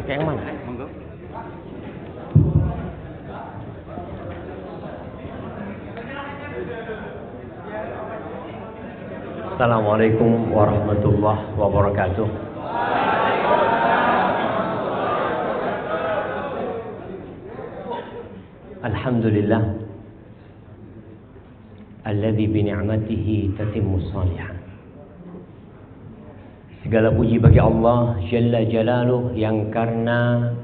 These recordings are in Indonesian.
Pakai yang mana? Monggo. Assalamualaikum warahmatullahi wabarakatuh. Alhamdulillah alladzi bi ni'matihi tatimmu shalihan. Segala puji bagi Allah Jalla Jalaluh yang karena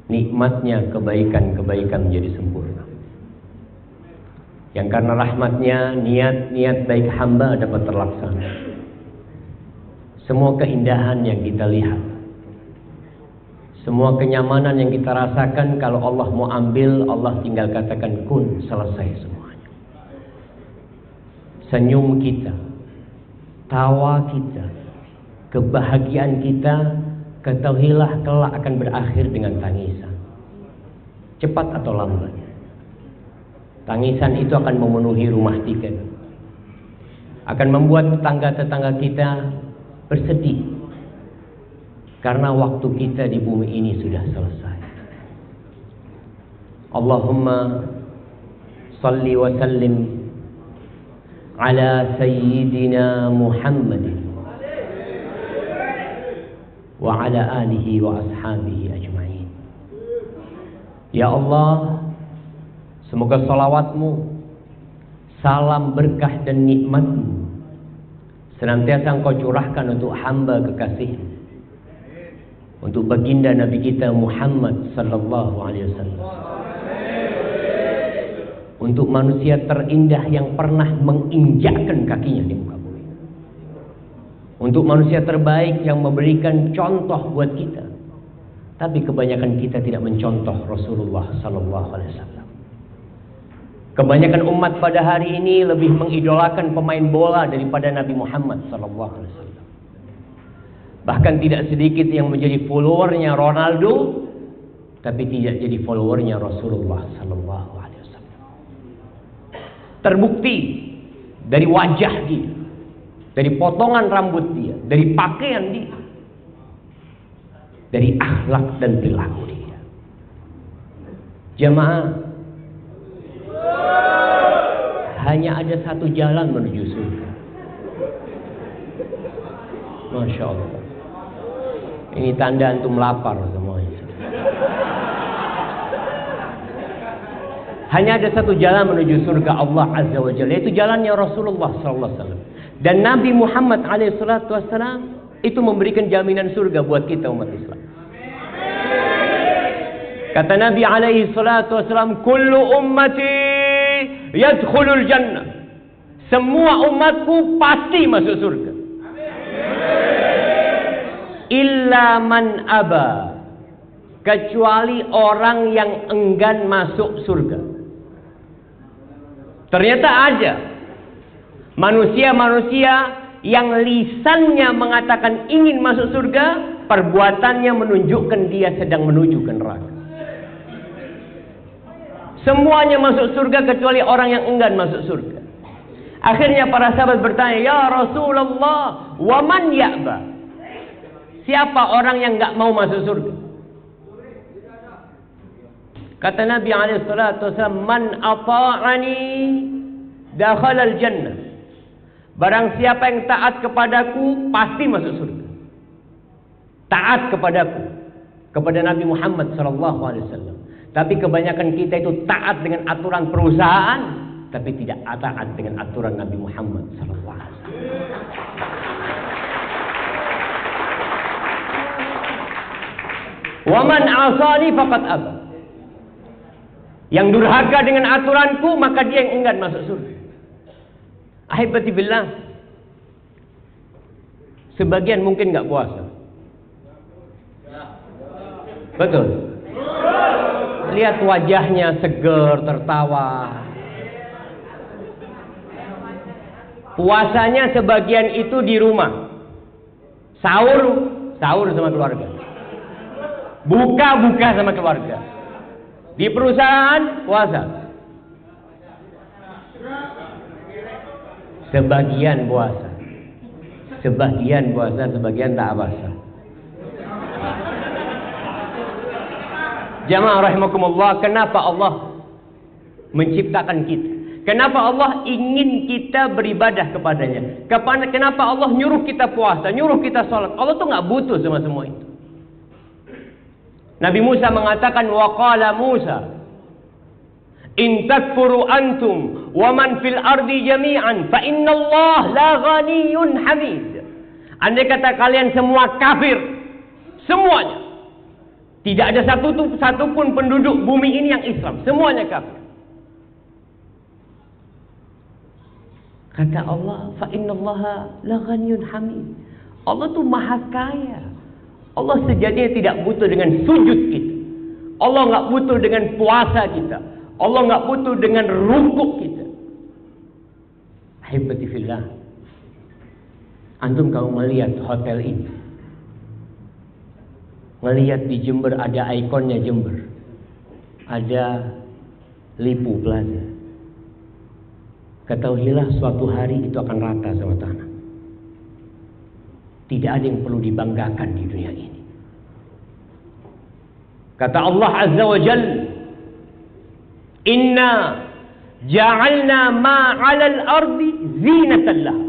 nikmatnya kebaikan-kebaikan menjadi sempurna. Yang karena rahmatnya niat-niat baik hamba dapat terlaksana. Semua keindahan yang kita lihat, semua kenyamanan yang kita rasakan, kalau Allah mau ambil, Allah tinggal katakan kun, selesai semuanya. Senyum kita, tawa kita, kebahagiaan kita, ketahuilah kelak akan berakhir dengan tangisan. Cepat atau lambat, tangisan itu akan memenuhi rumah kita, akan membuat tetangga-tetangga kita bersedih, karena waktu kita di bumi ini sudah selesai. Allahumma salli wa sallim ala sayyidina Muhammadin wa ala alihi wa ashabihi ajma'in. Ya Allah, semoga salawatmu, salam berkah dan nikmatmu senantiasa engkau curahkan untuk hamba kekasihmu, untuk baginda Nabi kita Muhammad sallallahu alaihi wasallam, untuk manusia terindah yang pernah menginjakkan kakinya di muka bumi, untuk manusia terbaik yang memberikan contoh buat kita. Tapi kebanyakan kita tidak mencontoh Rasulullah sallallahu alaihi wasallam. Kebanyakan umat pada hari ini lebih mengidolakan pemain bola daripada Nabi Muhammad sallallahu alaihi wasallam. Bahkan tidak sedikit yang menjadi followernya Ronaldo, tapi tidak jadi followernya Rasulullah sallallahu alaihi wasallam. Terbukti dari wajah dia, dari potongan rambut dia, dari pakaian dia, dari akhlak dan perilaku dia. Jamaah, hanya ada satu jalan menuju surga. Masya Allah. Ini tanda antum lapar semuanya. Hanya ada satu jalan menuju surga Allah Azza wa Jalla, yaitu jalannya Rasulullah sallallahu alaihi wasallam. Dan Nabi Muhammad alaihi salatu wasallam itu memberikan jaminan surga buat kita umat Islam. Kata Nabi alaihi salatu wasallam, kullu ummati yadkhulul jannah. Semua umatku pasti masuk surga. Illa man aba, kecuali orang yang enggan masuk surga. Ternyata ada manusia-manusia yang lisannya mengatakan ingin masuk surga, perbuatannya menunjukkan dia sedang menuju ke neraka. Semuanya masuk surga kecuali orang yang enggan masuk surga. Akhirnya para sahabat bertanya, ya Rasulullah, wa man ya'ba? Siapa orang yang enggak mau masuk surga? Kata Nabi alaihi salatu wasallam, man ata'ani dakhala al-jannah. Barang siapa yang taat kepadaku pasti masuk surga. Taat kepadaku, kepada Nabi Muhammad sallallahu alaihi wasallam. Tapi kebanyakan kita itu taat dengan aturan perusahaan, tapi tidak taat dengan aturan Nabi Muhammad sallallahu alaihi wasallam. Wa man 'asani faqad aba. Yang durhaka dengan aturanku, maka dia yang enggan masuk surga. Ahibati billah, sebagian mungkin enggak puasa. Betul. Lihat wajahnya seger, tertawa. Puasanya sebagian itu di rumah. Sahur sama keluarga. Buka sama keluarga. Di perusahaan puasa. Sebagian puasa. Sebagian tak puasa. Jamaah rahimakumullah, kenapa Allah menciptakan kita? Kenapa Allah ingin kita beribadah kepadanya? Kenapa Allah nyuruh kita puasa, nyuruh kita sholat? Allah tuh nggak butuh sama semua itu. Nabi Musa mengatakan, wa qala Musa, in takfuru antum wa man fil ardi jami'an fa innallaha la ghaniyyun hamid. Andai kata kalian semua kafir, semuanya, tidak ada satupun penduduk bumi ini yang Islam, semuanya kafir. Kata Allah, fa innallaha la ghaniyyun hamid. Allah tuh maha kaya. Allah sejatinya tidak butuh dengan sujud kita. Allah nggak butuh dengan puasa kita. Allah nggak butuh dengan rukuk kita. Ahibati fillah, antum kalau melihat hotel ini, melihat di Jember ada ikonnya Jember, ada Lipo Plaza. Ketahuilah suatu hari itu akan rata sama tanah. Tidak ada yang perlu dibanggakan di dunia ini. Kata Allah Azza wa Jalla, inna ja'alna ma 'alal ardi zinatan laha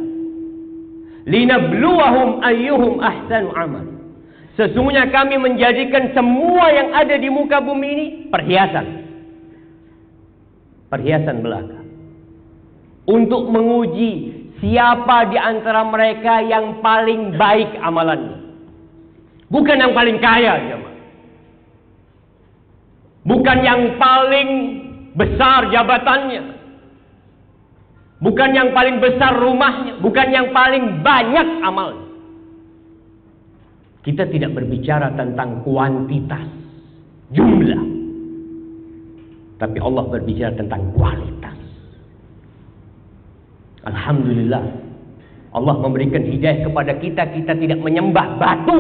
linabluwahum ayyuhum ahsanu amal. Sesungguhnya kami menjadikan semua yang ada di muka bumi ini perhiasan. Perhiasan belaka. Untuk menguji siapa di antara mereka yang paling baik amalannya. Bukan yang paling kaya, jemaah. Bukan yang paling besar jabatannya. Bukan yang paling besar rumahnya. Bukan yang paling banyak amalnya. Kita tidak berbicara tentang kuantitas, jumlah. Tapi Allah berbicara tentang kualitas. Alhamdulillah, Allah memberikan hidayah kepada kita. Kita tidak menyembah batu.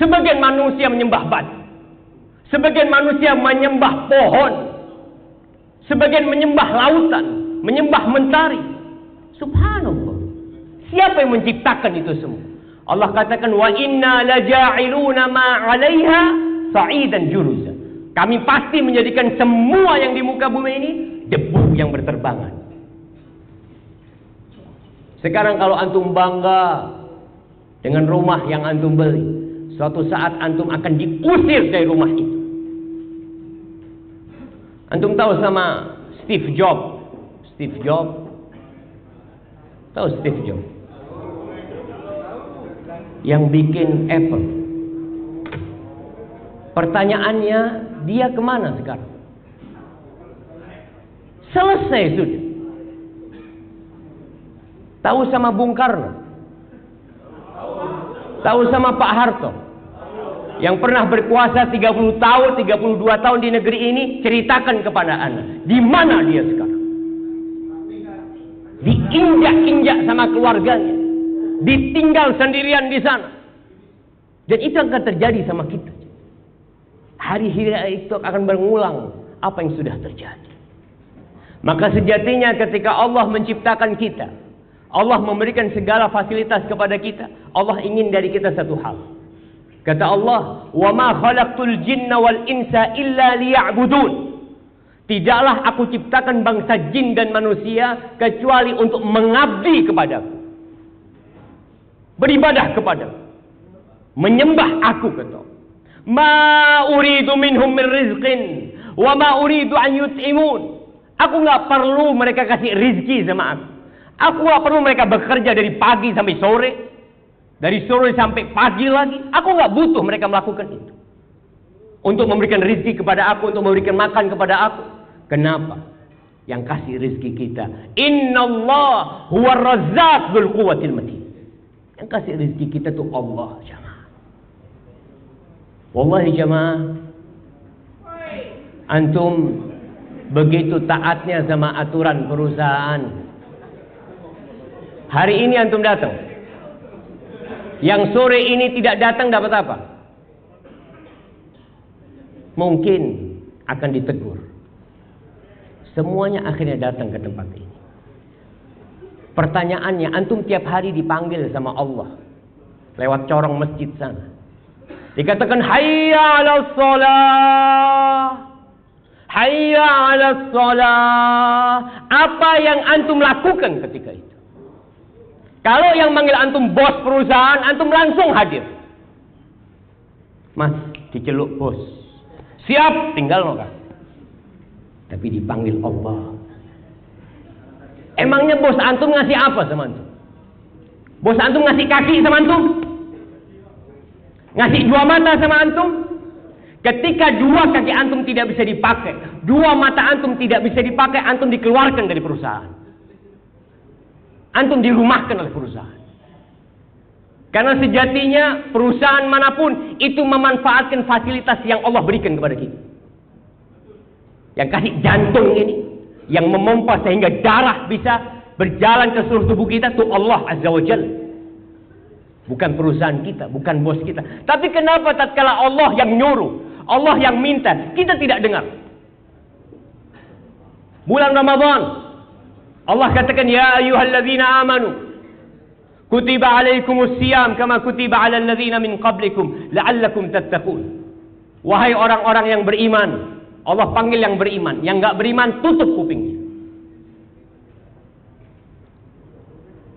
Sebagian manusia menyembah batu. Sebagian manusia menyembah pohon. Sebagian menyembah lautan, menyembah mentari. Subhanallah. Siapa yang menciptakan itu semua? Allah katakan, wa inna laja'iluna ma 'alaiha sa'idan juruza. Kami pasti menjadikan semua yang di muka bumi ini debu yang berterbangan. Sekarang kalau antum bangga dengan rumah yang antum beli, suatu saat antum akan diusir dari rumah itu. Antum tahu sama Steve Jobs? Steve Jobs? Tahu Steve Jobs? Yang bikin Apple. Pertanyaannya, dia kemana sekarang? Selesai sudah. Tahu sama Bung Karno? Tahu sama Pak Harto? Yang pernah berkuasa 30 tahun, 32 tahun di negeri ini, ceritakan kepada Anda. Di mana dia sekarang? Diinjak-injak sama keluarganya. Ditinggal sendirian di sana. Dan itu akan terjadi sama kita. Hari itu akan berulang apa yang sudah terjadi. Maka sejatinya ketika Allah menciptakan kita, Allah memberikan segala fasilitas kepada kita, Allah ingin dari kita satu hal. Kata Allah, "Wa ma khalaqtul jinna wal insa illa liya'budun." Tidaklah aku ciptakan bangsa jin dan manusia kecuali untuk mengabdi kepadaku. Beribadah kepadaku. Menyembah aku, kata. Ma uridu minhum min rizqin wa ma uridu an yut'imun. Aku enggak perlu mereka kasih rizki sama aku. Aku enggak perlu mereka bekerja dari pagi sampai sore. Dari sore sampai pagi lagi. Aku enggak butuh mereka melakukan itu. Untuk memberikan rizki kepada aku, untuk memberikan makan kepada aku. Kenapa? Yang kasih rizki kita. Innallah huwa razzaq dzul quwwatil matin. Yang kasih rizki kita itu Allah, jamaah. Wallahi jamaah, antum begitu taatnya sama aturan perusahaan. Hari ini antum datang. Yang sore ini tidak datang dapat apa? Mungkin akan ditegur. Semuanya akhirnya datang ke tempat ini. Pertanyaannya, antum tiap hari dipanggil sama Allah lewat corong masjid sana. Dikatakan hayya 'alas shalah. Hayya 'alas shalah. Apa yang antum lakukan ketika itu? Kalau yang manggil antum bos perusahaan, antum langsung hadir. Mas, diceluk bos. Siap, tinggal no kan. Tapi dipanggil Allah. Emangnya bos antum ngasih apa sama antum? Bos antum ngasih kaki sama antum? Ngasih dua mata sama antum? Ketika dua kaki antum tidak bisa dipakai, dua mata antum tidak bisa dipakai, antum dikeluarkan dari perusahaan. Antum dirumahkan oleh perusahaan. Karena sejatinya perusahaan manapun itu memanfaatkan fasilitas yang Allah berikan kepada kita. Yang kasih jantung ini, yang memompa sehingga darah bisa berjalan ke seluruh tubuh kita, itu Allah Azza wa Jalla. Bukan perusahaan kita, bukan bos kita. Tapi kenapa tatkala Allah yang nyuruh, Allah yang minta, kita tidak dengar? Bulan Ramadan, Allah katakan, ya ayyuhalladzina amanu kutiba alaikumus siyam kama kutiba alal ladzina min qablikum la'allakum tattaqun. Wahai orang-orang yang beriman, Allah panggil yang beriman. Yang enggak beriman tutup kupingnya.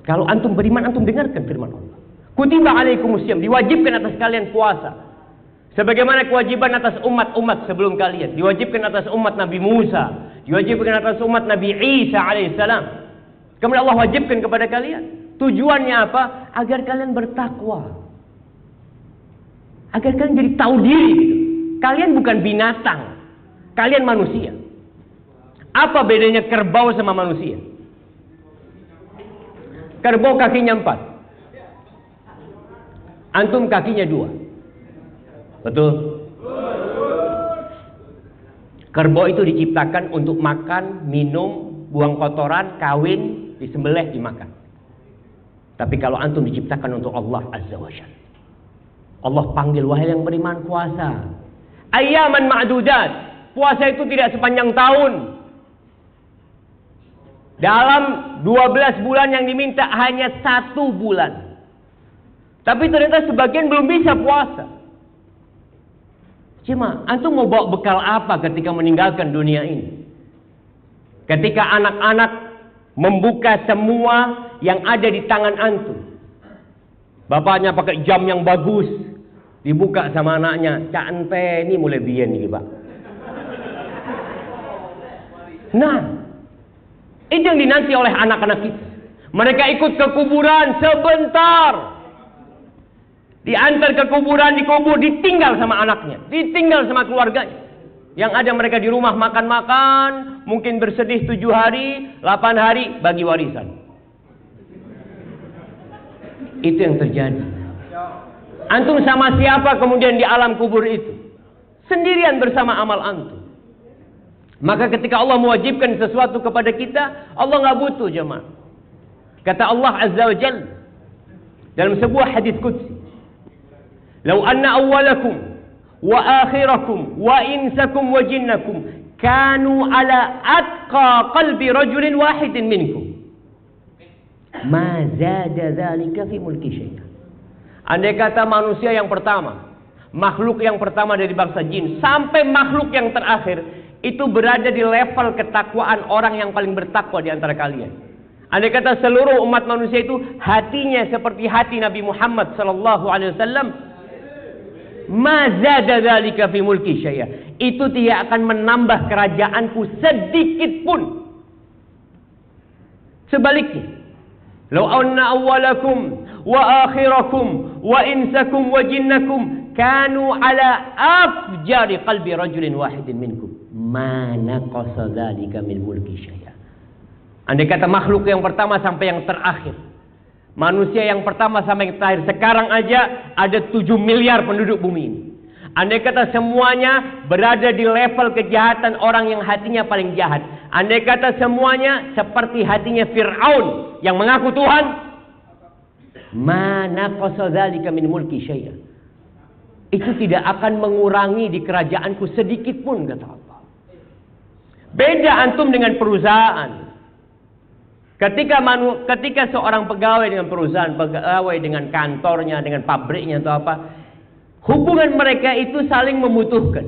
Kalau antum beriman, antum dengarkan firman Allah. Kutiba alaikumus siyam, diwajibkan atas kalian puasa. Sebagaimana kewajiban atas umat-umat sebelum kalian. Diwajibkan atas umat Nabi Musa, diwajibkan atas umat Nabi Isa alaihissalam. Kemudian Allah wajibkan kepada kalian. Tujuannya apa? Agar kalian bertakwa. Agar kalian jadi tahu diri gitu. Kalian bukan binatang. Kalian manusia. Apa bedanya kerbau sama manusia? Kerbau kakinya 4. Antum kakinya 2. Betul? Kerbau itu diciptakan untuk makan, minum, buang kotoran, kawin, disembelih, dimakan. Tapi kalau antum diciptakan untuk Allah Azza wa Jalla. Allah panggil, wahai yang beriman, puasa. Ayyaman ma'dudat. Puasa itu tidak sepanjang tahun. Dalam 12 bulan yang diminta hanya 1 bulan. Tapi ternyata sebagian belum bisa puasa. Cuma, antum mau bawa bekal apa ketika meninggalkan dunia ini? Ketika anak-anak membuka semua yang ada di tangan antum. Bapaknya pakai jam yang bagus. Dibuka sama anaknya. Cak ente ini mulai biyen nih Pak. Nah, itu yang dinanti oleh anak-anak kita. Mereka ikut ke kuburan sebentar. Diantar ke kuburan, dikubur, ditinggal sama anaknya. Ditinggal sama keluarganya. Yang ada mereka di rumah makan-makan. Mungkin bersedih 7 hari, 8 hari, bagi warisan. Itu yang terjadi. Antum sama siapa kemudian di alam kubur itu? Sendirian bersama amal antum. Maka ketika Allah mewajibkan sesuatu kepada kita, Allah nggak butuh jemaah. Kata Allah Azza wa Jalla dalam sebuah hadis qudsi, "Lau anna awwalakum wa akhirakum wa insakum wa jinnakum kanu ala atqa qalbi rajulin wahidin minkum, ma zada dzalika fi mulki syai'an." Andai kata manusia yang pertama, makhluk yang pertama dari bangsa jin sampai makhluk yang terakhir itu berada di level ketakwaan orang yang paling bertakwa di antara kalian. Andai kata seluruh umat manusia itu hatinya seperti hati Nabi Muhammad sallallahu alaihi wasallam, ma zada dzalika fi mulki syai'a. Itu tidak akan menambah kerajaanku sedikit pun. Sebaliknya, law anna awwalakum wa akhirakum wa insakum wa jinnakum kanu ala afjari qalbi rajulin wahidin minkum, ma naqasa dzalika min mulki syai'a. Andai kata makhluk yang pertama sampai yang terakhir, manusia yang pertama sampai yang terakhir, sekarang aja ada 7 miliar penduduk bumi ini. Andai kata semuanya berada di level kejahatan orang yang hatinya paling jahat, andai kata semuanya seperti hatinya Fir'aun yang mengaku Tuhan, ma naqasa dzalika min mulki syai'a. Itu tidak akan mengurangi di kerajaanku sedikit pun, kata Allah. Beda antum dengan perusahaan. Ketika seorang pegawai dengan perusahaan, pegawai dengan kantornya, dengan pabriknya atau apa, Hubungan mereka itu saling membutuhkan.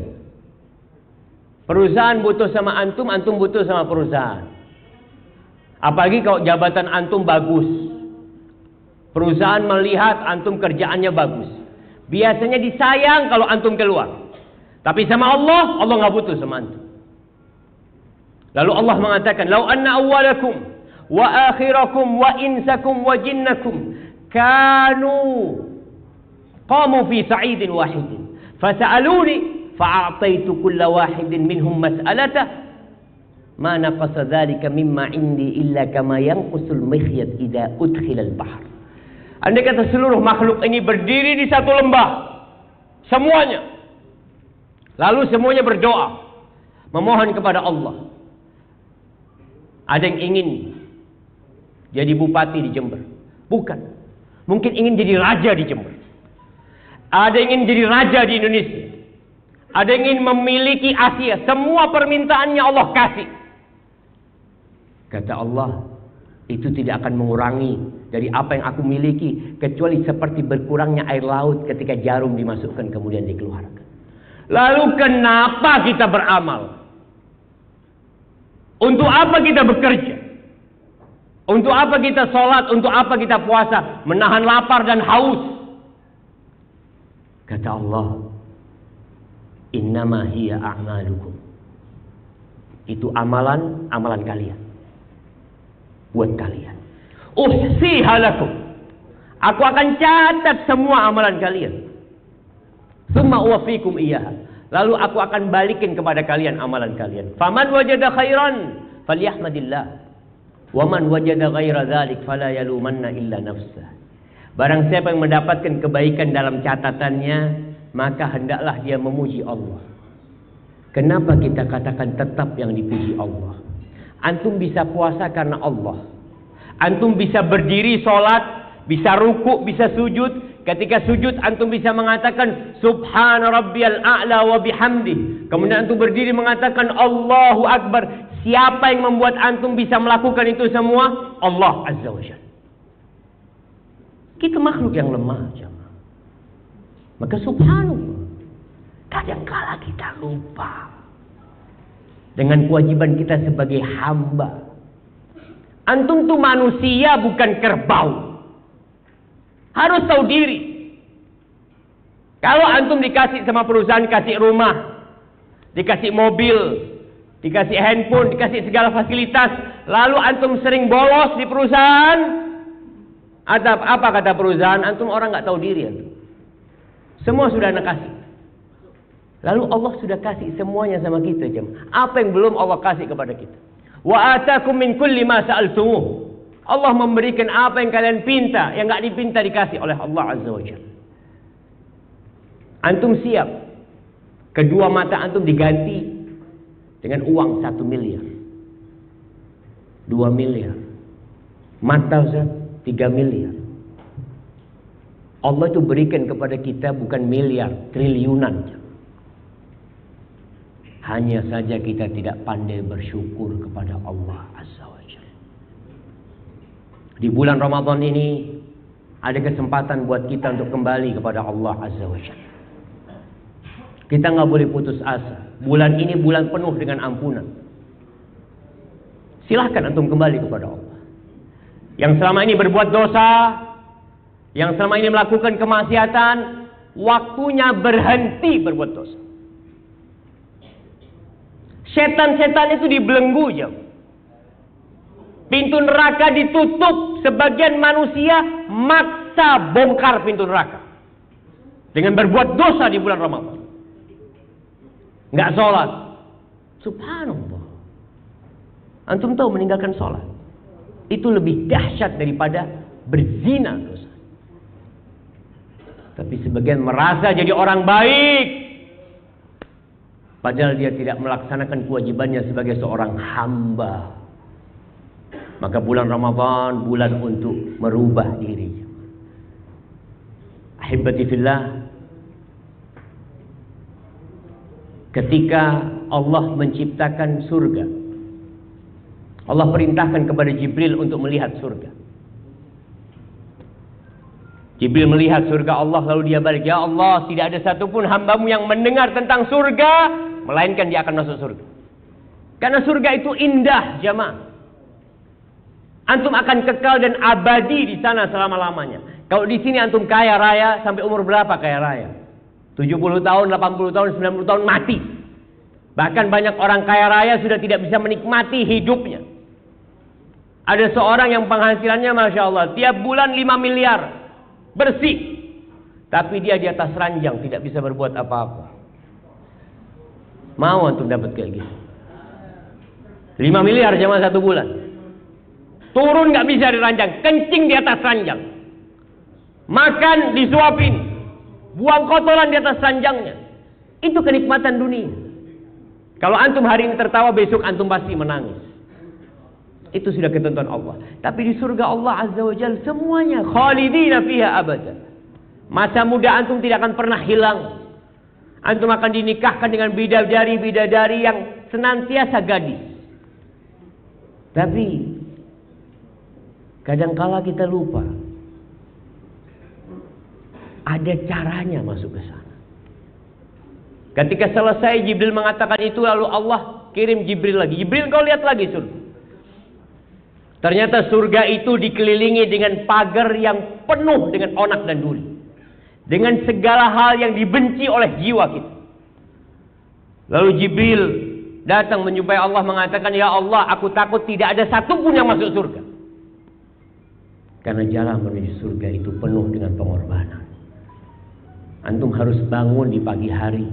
Perusahaan butuh sama antum, antum butuh sama perusahaan. Apalagi kalau jabatan antum bagus. Perusahaan melihat antum kerjaannya bagus. Biasanya disayang kalau antum keluar. Tapi sama Allah, Allah nggak butuh sama antum. Lalu Allah mengatakan, "Lau anna awwalakum wa akhirakum wa insakum wa jinnakum kanu qamu fi sa'idin wahidin fasa'aluni fa'ataitu kulla wahidin minhum mas'alata ma naqasa dhalika mimma indi illa kama yanqusul mikhyat idza udkhila al-bahr." Andai kata seluruh makhluk ini berdiri di satu lembah, semuanya, lalu semuanya berdoa, memohon kepada Allah. Ada yang ingin jadi bupati di Jember, bukan. Mungkin ingin jadi raja di Jember. Ada yang ingin jadi raja di Indonesia. Ada yang ingin memiliki Asia. Semua permintaannya Allah kasih. Kata Allah, itu tidak akan mengurangi dari apa yang aku miliki, kecuali seperti berkurangnya air laut ketika jarum dimasukkan kemudian dikeluarkan. Lalu kenapa kita beramal? Untuk apa kita bekerja? Untuk apa kita sholat? Untuk apa kita puasa? Menahan lapar dan haus. Kata Allah, innama hiya a'malukum. Itu amalan kalian. Buat kalian. Uhsiha lakum. Aku akan catat semua amalan kalian. Tsumma uwaffikum iyyaha. Lalu aku akan balikin kepada kalian amalan kalian. Faman wajada khairan falyahmadillah. Waman wajada ghaira dzalik fala yalumanna illa nafsah. Barang siapa yang mendapatkan kebaikan dalam catatannya, maka hendaklah dia memuji Allah. Kenapa kita katakan tetap yang dipuji Allah? Antum bisa puasa karena Allah. Antum bisa berdiri sholat, bisa ruku, bisa sujud. Ketika sujud antum bisa mengatakan Subhana rabbiyal a'la wa bihamdi. Kemudian antum berdiri mengatakan Allahu Akbar. Siapa yang membuat antum bisa melakukan itu semua? Allah Azza wa Jalla. Kita makhluk yang lemah, jemaah. Maka subhanallah, kadangkala kita lupa dengan kewajiban kita sebagai hamba. Antum tuh manusia, bukan kerbau. Harus tahu diri. Kalau antum dikasih sama perusahaan, dikasih rumah, dikasih mobil, dikasih handphone, dikasih segala fasilitas, lalu antum sering bolos di perusahaan, atau apa kata perusahaan? Antum orang nggak tahu diri. Antum. Semua sudah Anda kasih. Lalu Allah sudah kasih semuanya sama kita, jemaah. Apa yang belum Allah kasih kepada kita? Wa atakum min kulli ma sa'altumuh. Allah memberikan apa yang kalian pinta, yang nggak dipinta dikasih oleh Allah Azza wa Jalla. Antum siap kedua mata antum diganti dengan uang 1 miliar, 2 miliar, mata 3 miliar. Allah itu berikan kepada kita bukan miliar, triliunan. Hanya saja kita tidak pandai bersyukur kepada Allah Azza wa Jalla. Di bulan Ramadan ini ada kesempatan buat kita untuk kembali kepada Allah Azza wa Jalla. Kita nggak boleh putus asa. Bulan ini bulan penuh dengan ampunan. Silahkan antum kembali kepada Allah. Yang selama ini berbuat dosa, yang selama ini melakukan kemaksiatan, waktunya berhenti berbuat dosa. Setan-setan itu dibelenggu jauh. Pintu neraka ditutup. Sebagian manusia maksa bongkar pintu neraka dengan berbuat dosa di bulan Ramadan. Nggak sholat. Subhanallah. Antum tahu meninggalkan sholat itu lebih dahsyat daripada berzina dosa. Tapi sebagian merasa jadi orang baik, padahal dia tidak melaksanakan kewajibannya sebagai seorang hamba. Maka bulan Ramadan bulan untuk merubah diri. Ahibati fillah, ketika Allah menciptakan surga, Allah perintahkan kepada Jibril untuk melihat surga. Jibril melihat surga Allah, lalu dia balik, ya Allah, tidak ada satupun hambamu yang mendengar tentang surga, melainkan dia akan masuk surga. Karena surga itu indah, jamaah. Antum akan kekal dan abadi di sana selama-lamanya. Kalau di sini antum kaya raya, sampai umur berapa kaya raya? 70 tahun, 80 tahun, 90 tahun mati. Bahkan banyak orang kaya raya sudah tidak bisa menikmati hidupnya. Ada seorang yang penghasilannya Masya Allah, tiap bulan 5 miliar. Bersih. Tapi dia di atas ranjang, tidak bisa berbuat apa-apa. Mau antum dapat kayak gitu? 5 miliar cuma 1 bulan. Turun nggak bisa di ranjang, kencing di atas ranjang. Makan disuapin. Buang kotoran di atas ranjangnya. Itu kenikmatan dunia. Kalau antum hari ini tertawa, besok antum pasti menangis. Itu sudah ketentuan Allah. Tapi di surga Allah Azza wa Jalla semuanya khalidina fiha abada. Masa muda antum tidak akan pernah hilang. Antum akan dinikahkan dengan bidadari-bidadari yang senantiasa gadis. Tapi kadangkala kita lupa. Ada caranya masuk ke sana. Ketika selesai Jibril mengatakan itu, lalu Allah kirim Jibril lagi. Jibril, kau lihat lagi surga. Ternyata surga itu dikelilingi dengan pagar yang penuh dengan onak dan duri. Dengan segala hal yang dibenci oleh jiwa kita. Lalu Jibril datang menjumpai Allah mengatakan, ya Allah, aku takut tidak ada satupun yang masuk surga. Karena jalan menuju surga itu penuh dengan pengorbanan. Antum harus bangun di pagi hari.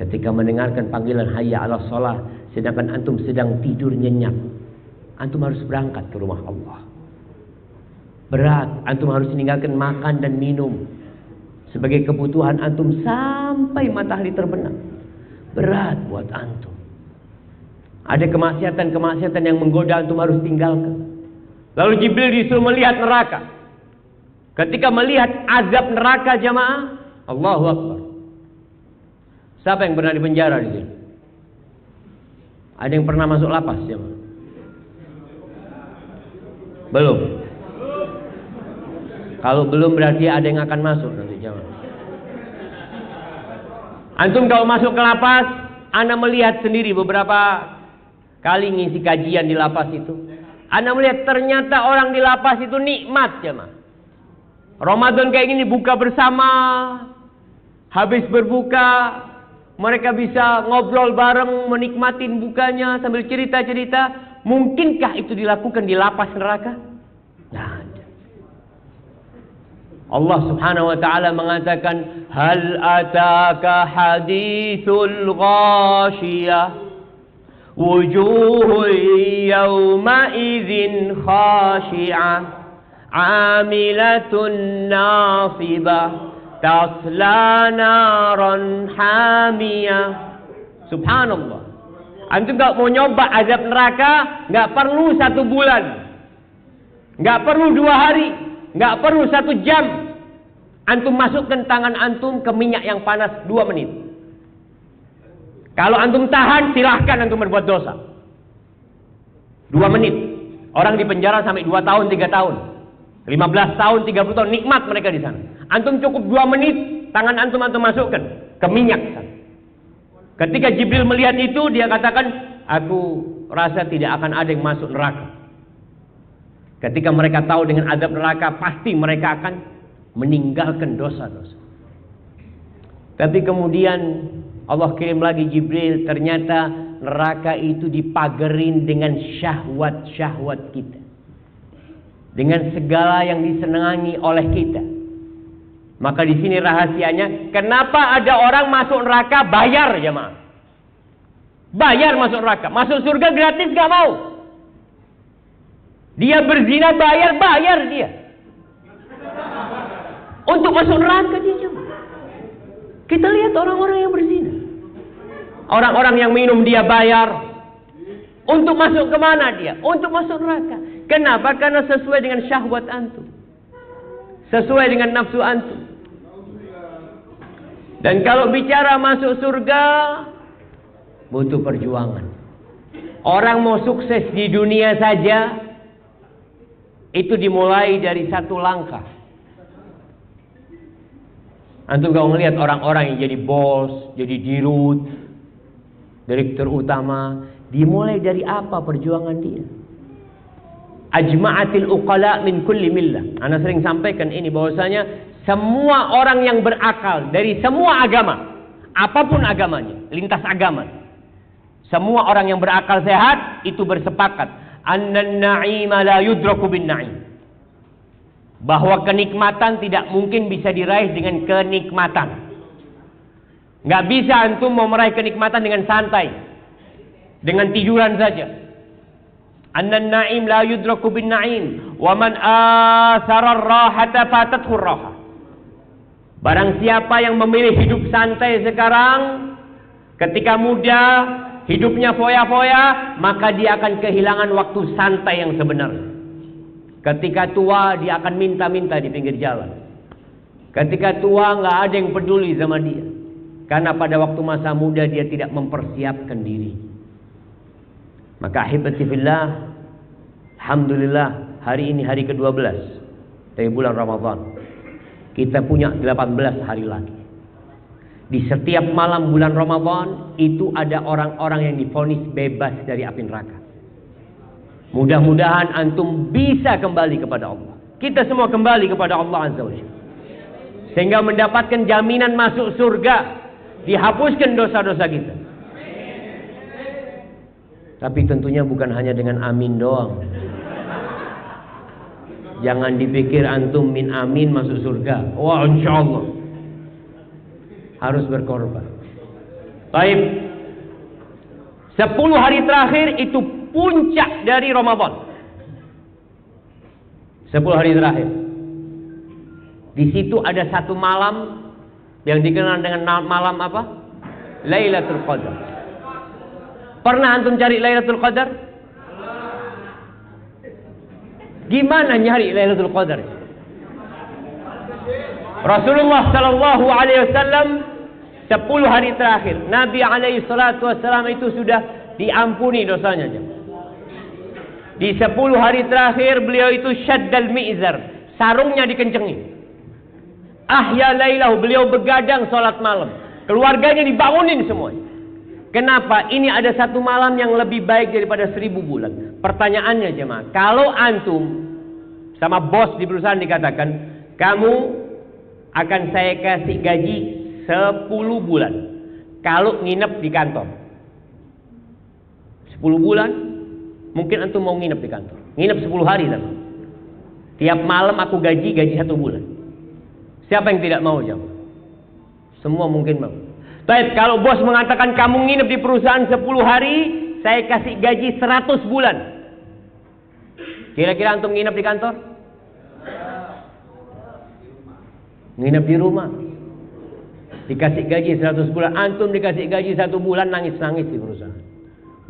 Ketika mendengarkan panggilan hayya 'alas shalah, sedangkan antum sedang tidur nyenyak. Antum harus berangkat ke rumah Allah. Berat, antum harus meninggalkan makan dan minum sebagai kebutuhan antum sampai matahari terbenam. Berat buat antum. Ada kemaksiatan-kemaksiatan yang menggoda, antum harus tinggalkan. Lalu Jibril disuruh melihat neraka. Ketika melihat azab neraka, jamaah, Allahu Akbar. Siapa yang pernah dipenjara di sini? Ada yang pernah masuk lapas, jamaah? Belum. Kalau belum berarti ada yang akan masuk nanti, jamaah. Antum kalau masuk ke lapas, Anda melihat sendiri beberapa kali ngisi kajian di lapas itu. Anda melihat ternyata orang di lapas itu nikmat, jemaah. Ramadan kayak gini buka bersama, habis berbuka mereka bisa ngobrol bareng, menikmatin bukanya sambil cerita-cerita. Mungkinkah itu dilakukan di lapas neraka? Nah, Allah Subhanahu wa taala mengatakan, hal ataka hadithul ghashiyah wujuhun yawma idzin khashi'ah 'amilatun nasibah tasla naran hamiyah. Subhanallah. Antum gak mau nyoba azab neraka, gak perlu 1 bulan, gak perlu 2 hari, gak perlu 1 jam. Antum masukkan tangan antum ke minyak yang panas 2 menit. Kalau antum tahan, silahkan antum berbuat dosa. 2 menit. Orang di penjara sampai 2 tahun, 3 tahun, 15 tahun, 30 tahun, nikmat mereka di sana. Antum cukup 2 menit, tangan antum masukkan ke minyak sana. Ketika Jibril melihat itu, dia katakan, aku rasa tidak akan ada yang masuk neraka. Ketika mereka tahu dengan azab neraka, pasti mereka akan meninggalkan dosa-dosa. Tapi kemudian Allah kirim lagi Jibril, ternyata neraka itu dipagerin dengan syahwat-syahwat kita. Dengan segala yang disenangi oleh kita. Maka di sini rahasianya, kenapa ada orang masuk neraka bayar, jemaah? Bayar masuk neraka, masuk surga gratis gak mau. Dia berzina bayar dia. Untuk masuk neraka dia, jemaah. Kita lihat orang-orang yang berzina, orang-orang yang minum dia bayar. Untuk masuk kemana dia? Untuk masuk neraka. Kenapa? Karena sesuai dengan syahwat antum, sesuai dengan nafsu antum. Dan kalau bicara masuk surga, butuh perjuangan. Orang mau sukses di dunia saja, itu dimulai dari 1 langkah. Antum kalau ngelihat orang-orang yang jadi bos, jadi dirut, direktur utama, dimulai dari apa perjuangan dia? Ajma'atil uqala min kulli millah. Ana sering sampaikan ini bahwasanya semua orang yang berakal dari semua agama, apapun agamanya, lintas agama, semua orang yang berakal sehat itu bersepakat annan na'ima la yudraku bin na'im. Bahwa kenikmatan tidak mungkin bisa diraih dengan kenikmatan. Nggak bisa antum mau meraih kenikmatan dengan santai, dengan tiduran saja. Annan na'im la yudraku bin na'im, wa man athara ar-rahata fatathu ar-raha. Barang siapa yang memilih hidup santai sekarang, ketika muda, hidupnya foya-foya, maka dia akan kehilangan waktu santai yang sebenarnya. Ketika tua, dia akan minta-minta di pinggir jalan. Ketika tua, nggak ada yang peduli sama dia. Karena pada waktu masa muda, dia tidak mempersiapkan diri. Maka ahibati fillah, alhamdulillah, hari ini hari ke-12 dari bulan Ramadan. Kita punya 18 hari lagi. Di setiap malam bulan Ramadan, itu ada orang-orang yang divonis bebas dari api neraka. Mudah-mudahan antum bisa kembali kepada Allah. Kita semua kembali kepada Allah Azza wa Jalla, sehingga mendapatkan jaminan masuk surga, dihapuskan dosa-dosa kita. Tapi tentunya bukan hanya dengan amin doang. Jangan dipikir antum min amin masuk surga. Wah, insya Allah harus berkorban. Baik, 10 hari terakhir itu puncak dari Ramadan. 10 hari terakhir. Di situ ada satu malam yang dikenal dengan malam apa? Lailatul Qadar. Pernah antum cari Lailatul Qadar? Gimana nyari Lailatul Qadar? Rasulullah sallallahu alaihi wasallam 10 hari terakhir, Nabi alaihi salatu wasallam itu sudah diampuni dosanya. Di 10 hari terakhir beliau itu syaddal mi'zar, sarungnya dikencengin. Ahya lailahu, beliau begadang salat malam. Keluarganya dibangunin semua. Kenapa? Ini ada satu malam yang lebih baik daripada 1000 bulan. Pertanyaannya jemaah, kalau antum sama bos di perusahaan dikatakan, kamu akan saya kasih gaji 10 bulan kalau nginep di kantor. 10 bulan mungkin antum mau nginep di kantor. Nginep 10 hari tapi. Tiap malam aku gaji 1 bulan. Siapa yang tidak mau jawab? Semua mungkin mau. Tapi kalau bos mengatakan kamu nginep di perusahaan 10 hari, saya kasih gaji 100 bulan. Kira-kira antum nginep di kantor? Nginep di rumah. Dikasih gaji 100 bulan, antum dikasih gaji 1 bulan, nangis-nangis di perusahaan.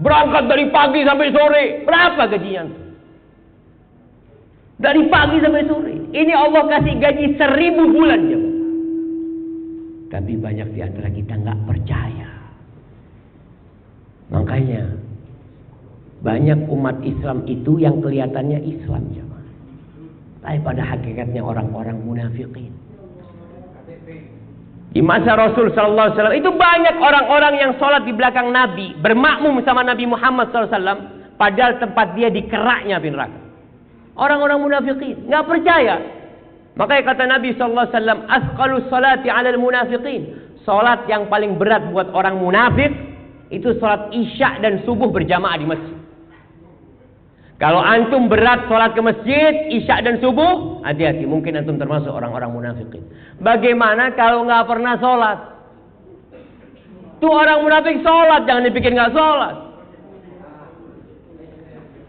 Berangkat dari pagi sampai sore, berapa gajinya? Dari pagi sampai sore. Ini Allah kasih gaji 1000 bulan jemaah. Tapi banyak di antara kita nggak percaya. Makanya banyak umat Islam itu yang kelihatannya Islam jemaah, tapi pada hakikatnya orang-orang munafikin. Di masa Rasul sallallahu alaihi wasallam itu banyak orang-orang yang sholat di belakang Nabi, bermakmum sama Nabi Muhammad sallallahu alaihi wasallam, padahal tempat dia di keraknya api neraka. Orang-orang munafikin nggak percaya. Makanya kata Nabi sallallahu alaihi wasallam, asqalus salati 'alal munafiqin. Salat yang paling berat buat orang munafik itu salat Isya dan subuh berjamaah di masjid. Kalau antum berat salat ke masjid, Isya dan subuh, hati-hati, mungkin antum termasuk orang-orang munafikin. Bagaimana kalau nggak pernah salat? Tuh orang munafik salat, jangan dipikir nggak salat.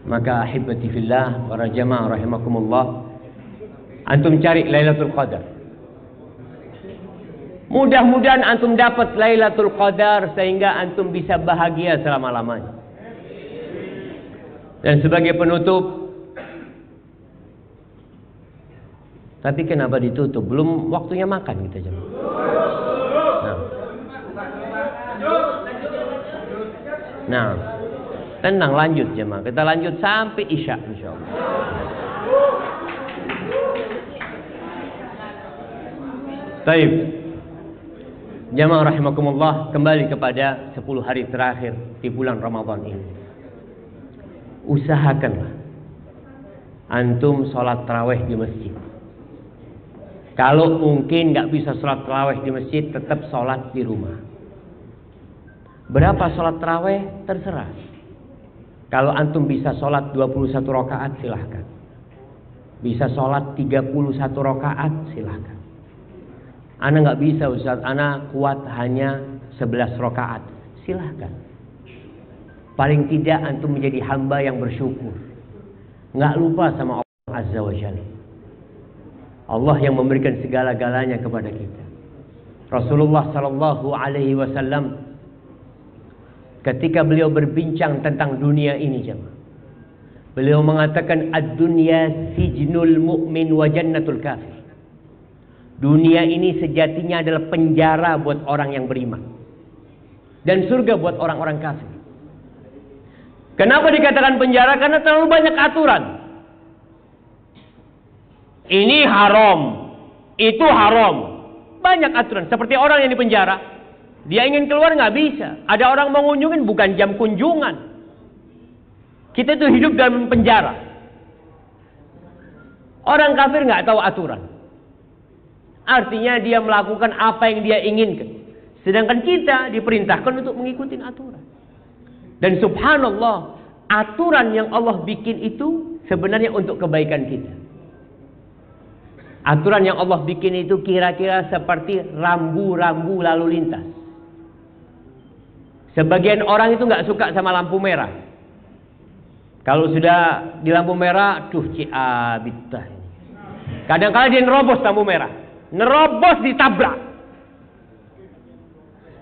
Maka ahibati fillah, para jamaah rahimakumullah, antum cari Lailatul Qadar. Mudah-mudahan antum dapat Lailatul Qadar sehingga antum bisa bahagia selama-lamanya. Dan sebagai penutup, tapi kenapa ditutup? Belum waktunya makan kita jemaah. Nah, tenang, lanjut jemaah. Kita lanjut sampai Isya insyaallah. Baik. Jamaah rahimakumullah, kembali kepada 10 hari terakhir di bulan Ramadan ini. Usahakanlah antum sholat tarawih di masjid. Kalau mungkin nggak bisa sholat tarawih di masjid, tetap sholat di rumah. Berapa sholat tarawih? Terserah. Kalau antum bisa sholat 21 rakaat, silahkan. Bisa sholat 31 rakaat, silahkan. Ana nggak bisa Ustaz, ana kuat hanya 11 rakaat. Silahkan. Paling tidak antum menjadi hamba yang bersyukur. Nggak lupa sama Allah Azza wa Jalla. Allah yang memberikan segala-galanya kepada kita. Rasulullah sallallahu alaihi wasallam ketika beliau berbincang tentang dunia ini, jemaah, beliau mengatakan ad-dunya sijnul mu'min wa jannatul kafir. Dunia ini sejatinya adalah penjara buat orang yang beriman dan surga buat orang-orang kafir. Kenapa dikatakan penjara? Karena terlalu banyak aturan. Ini haram, itu haram. Banyak aturan. Seperti orang yang di penjara, dia ingin keluar nggak bisa. Ada orang mau ngunjungin, bukan jam kunjungan. Kita tuh hidup dalam penjara. Orang kafir nggak tahu aturan. Artinya dia melakukan apa yang dia inginkan. Sedangkan kita diperintahkan untuk mengikuti aturan. Dan subhanallah, aturan yang Allah bikin itu sebenarnya untuk kebaikan kita. Aturan yang Allah bikin itu kira-kira seperti rambu-rambu lalu lintas. Sebagian orang itu nggak suka sama lampu merah. Kalau sudah di lampu merah, ciabitah. Kadang-kadang dia nerobos lampu merah. Nerobos, ditabrak.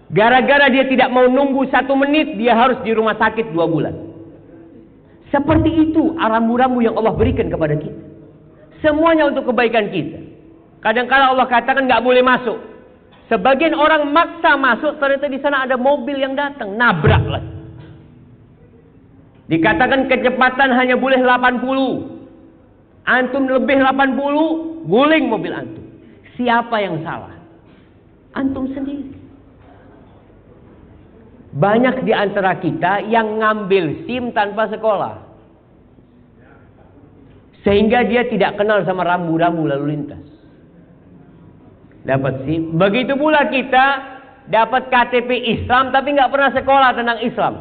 Gara-gara dia tidak mau nunggu 1 menit, dia harus di rumah sakit 2 bulan. Seperti itu rambu-rambu yang Allah berikan kepada kita. Semuanya untuk kebaikan kita. Kadang-kadang Allah katakan nggak boleh masuk. Sebagian orang maksa masuk, ternyata di sana ada mobil yang datang, nabrak lagi. Dikatakan kecepatan hanya boleh 80. Antum lebih 80, guling mobil antum. Siapa yang salah? Antum sendiri. Banyak di antara kita yang ngambil SIM tanpa sekolah. Sehingga dia tidak kenal sama rambu-rambu lalu lintas. Dapat SIM. Begitu pula kita dapat KTP Islam tapi nggak pernah sekolah tentang Islam.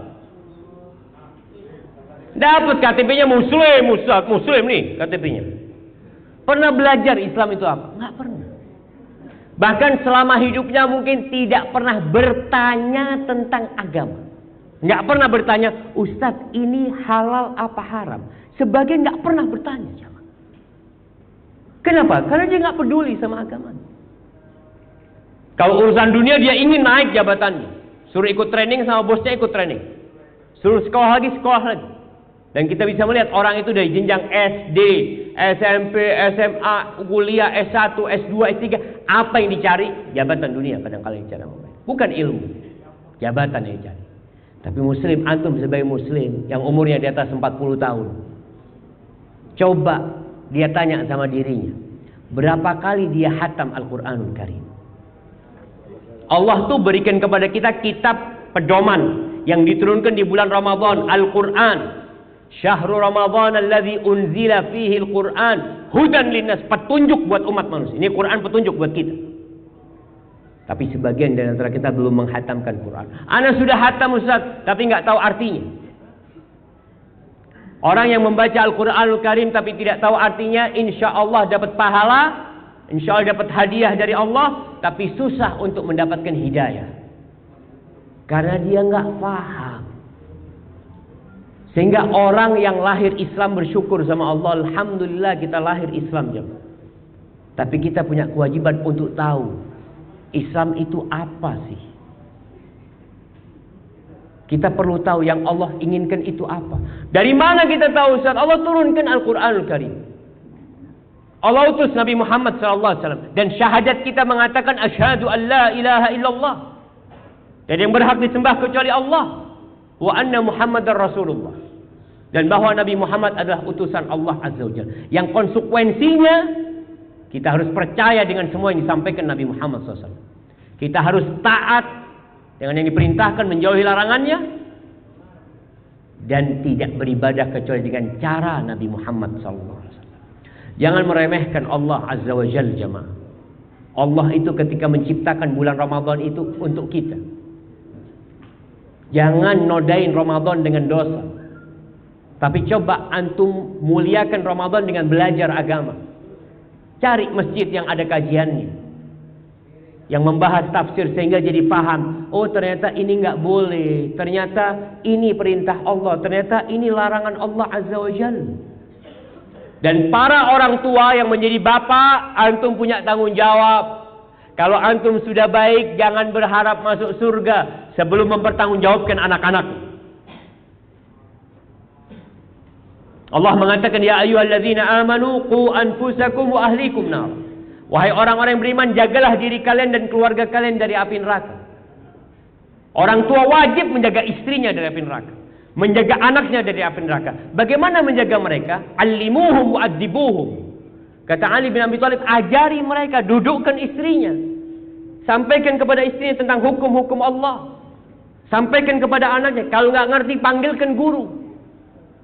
Dapat KTP-nya Muslim nih KTP-nya. Pernah belajar Islam itu apa? Nggak pernah. Bahkan selama hidupnya mungkin tidak pernah bertanya tentang agama. Nggak pernah bertanya, Ustadz ini halal apa haram? Sebagian nggak pernah bertanya. Kenapa? Karena dia nggak peduli sama agama. Kalau urusan dunia dia ingin naik jabatannya. Suruh ikut training sama bosnya ikut training. Suruh sekolah lagi, sekolah lagi. Dan kita bisa melihat orang itu dari jenjang SD, SMP, SMA, kuliah, S1, S2, S3. Apa yang dicari? Jabatan dunia kadang-kadang dicari. Bukan ilmu. Jabatan yang dicari. Tapi muslim, antum sebagai muslim yang umurnya di atas 40 tahun. Coba dia tanya sama dirinya. Berapa kali dia khatam Al-Quranul Karim? Allah tuh berikan kepada kita kitab pedoman yang diturunkan di bulan Ramadan, Al-Quran. Syahrul Ramadan alladzi unzila fihi al-Quran hudan linnas, petunjuk buat umat manusia. Ini Quran petunjuk buat kita. Tapi sebagian dari antara kita belum menghatamkan Quran. Ana sudah hatam Ustaz, tapi nggak tahu artinya. Orang yang membaca Al-Quranul Karim tapi tidak tahu artinya, insya Allah dapat pahala, insya Allah dapat hadiah dari Allah, tapi susah untuk mendapatkan hidayah. Karena dia nggak paham. Sehingga orang yang lahir Islam bersyukur sama Allah, alhamdulillah kita lahir Islam, jemaah. Tapi kita punya kewajiban untuk tahu Islam itu apa sih? Kita perlu tahu yang Allah inginkan itu apa. Dari mana kita tahu Ustaz? Allah turunkan Al-Quranul Karim. Allah utus Nabi Muhammad SAW. Dan syahadat kita mengatakan asyhadu an la ilaha illallah. Dan yang berhak disembah kecuali Allah. Wa anna Muhammadar Rasulullah. Dan bahwa Nabi Muhammad adalah utusan Allah Azza wa Jalla. Yang konsekuensinya kita harus percaya dengan semua yang disampaikan Nabi Muhammad SAW. Kita harus taat dengan yang diperintahkan, menjauhi larangannya, dan tidak beribadah kecuali dengan cara Nabi Muhammad SAW. Jangan meremehkan Allah Azza wa Jalla, jamaah. Allah itu ketika menciptakan bulan Ramadan itu untuk kita. Jangan nodain Ramadan dengan dosa. Tapi coba antum muliakan Ramadan dengan belajar agama. Cari masjid yang ada kajiannya, yang membahas tafsir sehingga jadi paham. Oh, ternyata ini nggak boleh. Ternyata ini perintah Allah. Ternyata ini larangan Allah Azza wa Jalla. Dan para orang tua yang menjadi bapak, antum punya tanggung jawab. Kalau antum sudah baik, jangan berharap masuk surga sebelum mempertanggungjawabkan anak-anak. Allah mengatakan, ya ayyuhalladzina amanu qu anfusakum wa ahlikum nar. Wahai orang-orang yang beriman, jagalah diri kalian dan keluarga kalian dari api neraka. Orang tua wajib menjaga istrinya dari api neraka, menjaga anaknya dari api neraka. Bagaimana menjaga mereka? Allimuhum wa adzibuhum. Kata Ali bin Abi Thalib, ajari mereka, dudukkan istrinya, sampaikan kepada istrinya tentang hukum-hukum Allah, sampaikan kepada anaknya. Kalau nggak ngerti, panggilkan guru.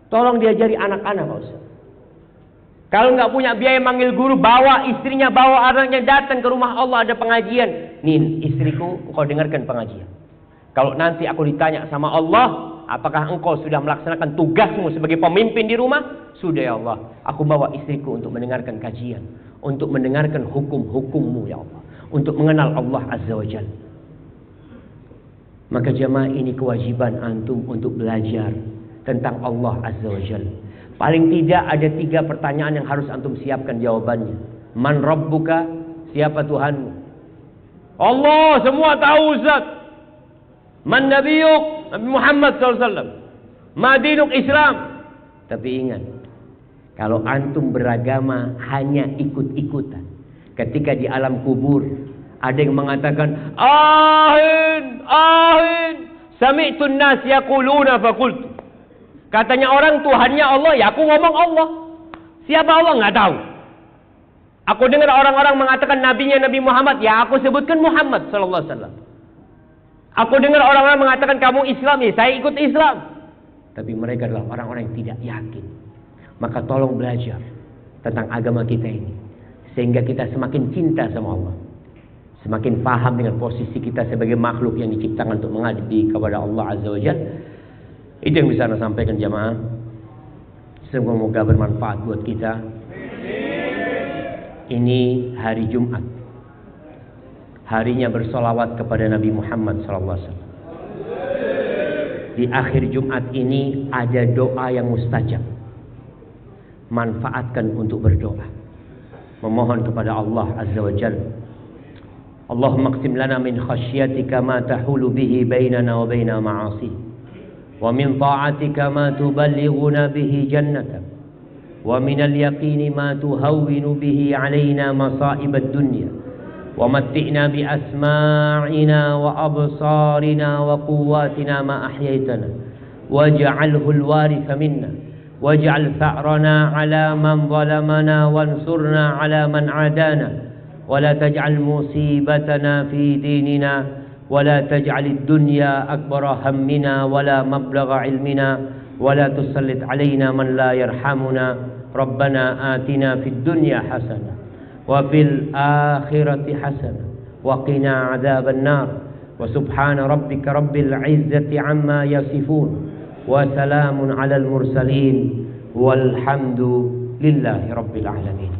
Tolong diajari anak-anak, Pak Ustaz. Kalau nggak punya biaya manggil guru, bawa istrinya, bawa anaknya, datang ke rumah Allah, ada pengajian. Nin, istriku, engkau dengarkan pengajian. Kalau nanti aku ditanya sama Allah, apakah engkau sudah melaksanakan tugasmu sebagai pemimpin di rumah? Sudah ya Allah, aku bawa istriku untuk mendengarkan kajian, untuk mendengarkan hukum-hukummu ya Allah, untuk mengenal Allah Azza wa Jalla. Maka jamaah, ini kewajiban antum untuk belajar tentang Allah Azza wa Jalla. Paling tidak ada 3 pertanyaan yang harus antum siapkan jawabannya. Man Rabbuka? Siapa Tuhanmu? Allah, semua tahu Ustaz. Man Nabiyuk? Nabi Muhammad SAW. Ma dinuk Islam? Tapi ingat, kalau antum beragama hanya ikut-ikutan, ketika di alam kubur ada yang mengatakan ahin, ahin, sami'tun nas yaquluna faqultu. Katanya orang Tuhannya Allah, ya aku ngomong Allah. Siapa Allah? Nggak tahu. Aku dengar orang-orang mengatakan nabinya Nabi Muhammad, ya aku sebutkan Muhammad sallallahu alaihi wasallam. Aku dengar orang-orang mengatakan kamu Islam, ya saya ikut Islam. Tapi mereka adalah orang-orang yang tidak yakin. Maka tolong belajar tentang agama kita ini, sehingga kita semakin cinta sama Allah, semakin paham dengan posisi kita sebagai makhluk yang diciptakan untuk mengabdi kepada Allah Azza wa Jalla. Itu yang bisa saya sampaikan jamaah. Semoga bermanfaat buat kita. Ini hari Jumat, harinya bersolawat kepada Nabi Muhammad SAW. Di akhir Jumat ini ada doa yang mustajab. Manfaatkan untuk berdoa, memohon kepada Allah Azza wa Jalla. Allahumma qsim lana min khasyatika ma tahulu bihi bainana wa baina ma'asih, wa min ta'atika ma tuballighuna bihi jannatak, wa min al-yaqini ma tuhawwinu bihi alaina masa'ib ad-dunya, wa matti'na bi asma'ina wa absarina wa quwwatina ma ahyaytana, waj'alhu al-waritha minna, waj'al tha'rana 'ala man zalamana wansurna 'ala man 'adana, wa la taj'al musibatana fi dinina, ولا تجعل الدنيا أكبر همنا ولا مبلغ علمنا ولا تسلط علينا من لا يرحمنا ربنا آتنا في الدنيا حسنة وفي الآخرة حسنة وقنا عذاب النار وسبحان ربك رب العزة عما يصفون وسلام على المرسلين والحمد لله رب العالمين.